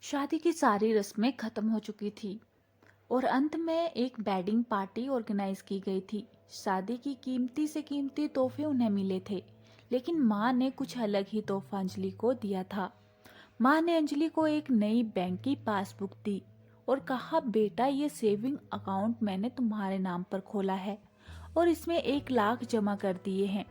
शादी की सारी रस्में खत्म हो चुकी थी और अंत में एक वेडिंग पार्टी ऑर्गेनाइज की गई थी। शादी की कीमती से कीमती तोहफे उन्हें मिले थे, लेकिन माँ ने कुछ अलग ही तोहफा अंजलि को दिया था। माँ ने अंजलि को एक नई बैंक की पासबुक दी और कहा, बेटा ये सेविंग अकाउंट मैंने तुम्हारे नाम पर खोला है और इसमें 1 लाख जमा कर दिए हैं।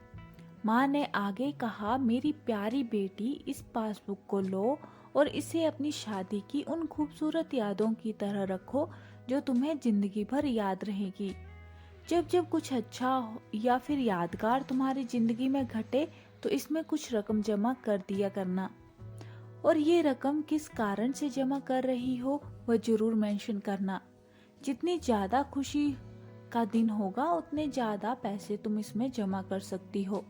माँ ने आगे कहा, मेरी प्यारी बेटी, इस पासबुक को लो और इसे अपनी शादी की उन खूबसूरत यादों की तरह रखो जो तुम्हें जिंदगी भर याद रहेगी। जब जब कुछ अच्छा या फिर यादगार तुम्हारी जिंदगी में घटे तो इसमें कुछ रकम जमा कर दिया करना, और ये रकम किस कारण से जमा कर रही हो वह जरूर मेंशन करना। जितनी ज्यादा खुशी का दिन होगा उतने ज्यादा पैसे तुम इसमें जमा कर सकती हो।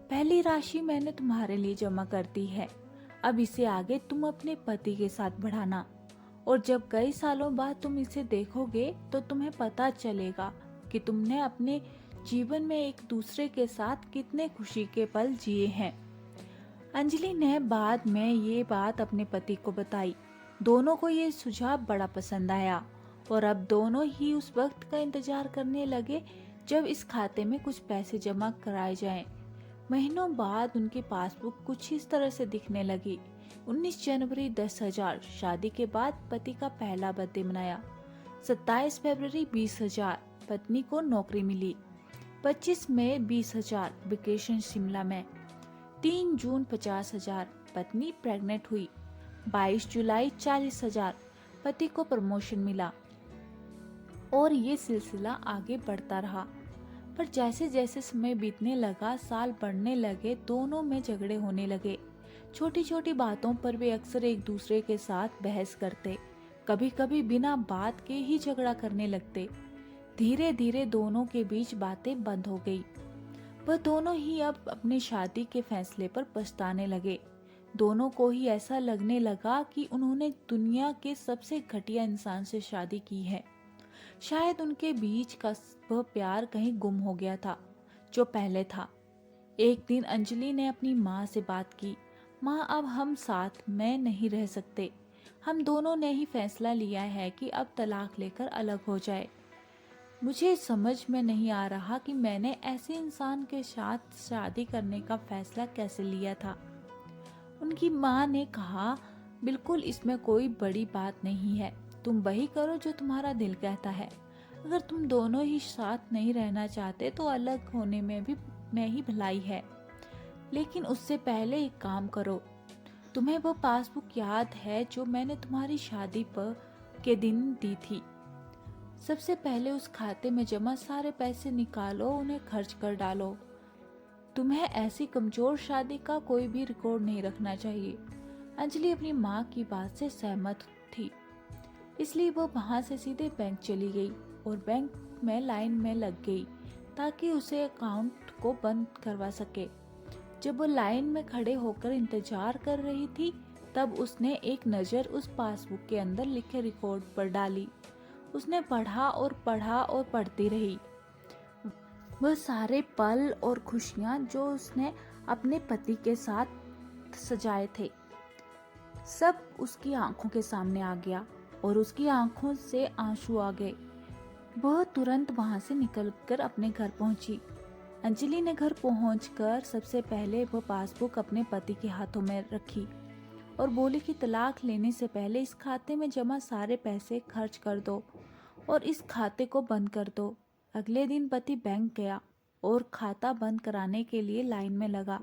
पहली राशि मैंने तुम्हारे लिए जमा कर दी है, अब इसे आगे तुम अपने पति के साथ बढ़ाना, और जब कई सालों बाद तुम इसे देखोगे तो तुम्हें पता चलेगा कि तुमने अपने जीवन में एक दूसरे के साथ कितने खुशी के पल जिए हैं। अंजलि ने बाद में ये बात अपने पति को बताई। दोनों को ये सुझाव बड़ा पसंद आया और अब दोनों ही उस वक्त का इंतजार करने लगे जब इस खाते में कुछ पैसे जमा कराए जाएं। महीनों बाद उनकी पासबुक कुछ इस तरह से दिखने लगी। 19 जनवरी 10,000 शादी के बाद पति का पहला बर्थडे मनाया। 27 फरवरी 20,000 पत्नी को नौकरी मिली। 25 मई 20,000 वेकेशन शिमला में। 3 जून 50,000 पत्नी प्रेग्नेंट हुई। 22 जुलाई 40,000 पति को प्रमोशन मिला। और ये सिलसिला आगे बढ़ता रहा। पर जैसे जैसे समय बीतने लगा, साल बढ़ने लगे, दोनों में झगड़े होने लगे। छोटी छोटी बातों पर वे अक्सर एक दूसरे के साथ बहस करते, कभी कभी बिना बात के ही झगड़ा करने लगते। धीरे धीरे दोनों के बीच बातें बंद हो गई। वह दोनों ही अब अपनी शादी के फैसले पर पछताने लगे। दोनों को ही ऐसा लगने लगा कि उन्होंने दुनिया के सबसे घटिया इंसान से शादी की है। शायद उनके बीच का वह प्यार कहीं गुम हो गया था जो पहले था। एक दिन अंजलि ने अपनी माँ से बात की, माँ, अब हम साथ में नहीं रह सकते। हम दोनों ने ही फैसला लिया है कि अब तलाक लेकर अलग हो जाए। मुझे समझ में नहीं आ रहा कि मैंने ऐसे इंसान के साथ शादी करने का फैसला कैसे लिया था। उनकी माँ ने कहा, बिल्कुल इसमें कोई बड़ी बात नहीं है, तुम वही करो जो तुम्हारा दिल कहता है। अगर तुम दोनों ही साथ नहीं रहना चाहते तो अलग होने में ही भलाई है। लेकिन उससे पहले एक काम करो, तुम्हें वो पासबुक याद है जो मैंने तुम्हारी शादी पर के दिन दी थी? सबसे पहले उस खाते में जमा सारे पैसे निकालो, उन्हें खर्च कर डालो। तुम्हें ऐसी कमजोर शादी का कोई भी रिकॉर्ड नहीं रखना चाहिए। अंजलि अपनी माँ की बात से सहमत थी, इसलिए वो वहां से सीधे बैंक चली गई और बैंक में लाइन में लग गई ताकि उसे अकाउंट को बंद करवा सके। जब वो लाइन में खड़े होकर इंतजार कर रही थी, तब उसने एक नज़र उस पासबुक के अंदर लिखे रिकॉर्ड पर डाली। उसने पढ़ा और पढ़ती रही। वह सारे पल और खुशियां जो उसने अपने पति के साथ सजाए थे, सब उसकी आंखों के सामने आ गया और उसकी आंखों से आंसू आ गए। वह तुरंत वहां से निकलकर अपने घर पहुंची। अंजलि ने घर पहुंचकर सबसे पहले वह पासबुक अपने पति के हाथों में रखी और बोली कि तलाक लेने से पहले इस खाते में जमा सारे पैसे खर्च कर दो और इस खाते को बंद कर दो। अगले दिन पति बैंक गया और खाता बंद कराने के लिए लाइन में लगा।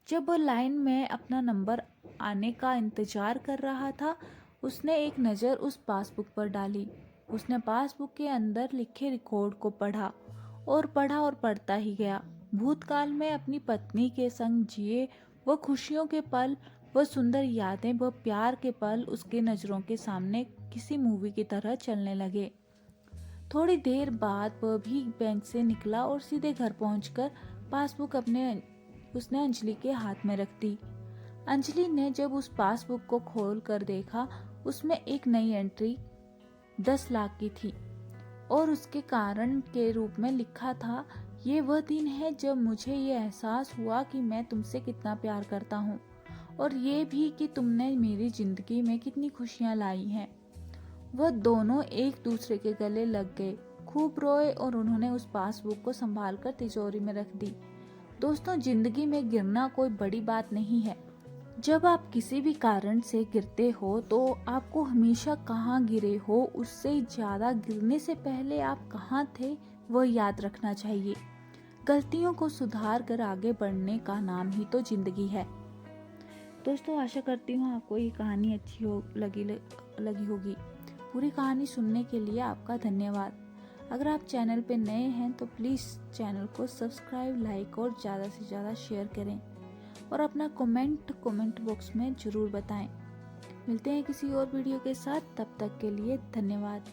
जब वह लाइन में अपना नंबर आने का इंतजार कर रहा था, उसने एक नज़र उस पासबुक पर डाली। उसने पासबुक के अंदर लिखे रिकॉर्ड को पढ़ा और पढ़ता ही गया। भूतकाल में अपनी पत्नी के संग जिए वह खुशियों के पल, वह सुंदर यादें, वह प्यार के पल उसके नज़रों के सामने किसी मूवी की तरह चलने लगे। थोड़ी देर बाद वह भी बैंक से निकला और सीधे घर पहुंचकर पासबुक उसने अंजलि के हाथ में रख दी। अंजलि ने जब उस पासबुक को खोल कर देखा, उसमें एक नई एंट्री 10 लाख की थी और उसके कारण के रूप में लिखा था, ये वह दिन है जब मुझे ये एहसास हुआ कि मैं तुमसे कितना प्यार करता हूँ और ये भी कि तुमने मेरी ज़िंदगी में कितनी खुशियाँ लाई हैं। वह दोनों एक दूसरे के गले लग गए, खूब रोए और उन्होंने उस पासबुक को संभाल कर तिजोरी में रख दी। दोस्तों, जिंदगी में गिरना कोई बड़ी बात नहीं है। जब आप किसी भी कारण से गिरते हो तो आपको हमेशा कहाँ गिरे हो उससे ज़्यादा गिरने से पहले आप कहाँ थे वह याद रखना चाहिए। गलतियों को सुधार कर आगे बढ़ने का नाम ही तो जिंदगी है। दोस्तों, आशा करती हूँ आपको ये कहानी अच्छी लगी होगी। पूरी कहानी सुनने के लिए आपका धन्यवाद। अगर आप चैनल पे नए हैं तो प्लीज़ चैनल को सब्सक्राइब, लाइक और ज़्यादा से ज़्यादा शेयर करें और अपना कमेंट बॉक्स में ज़रूर बताएं। मिलते हैं किसी और वीडियो के साथ, तब तक के लिए धन्यवाद।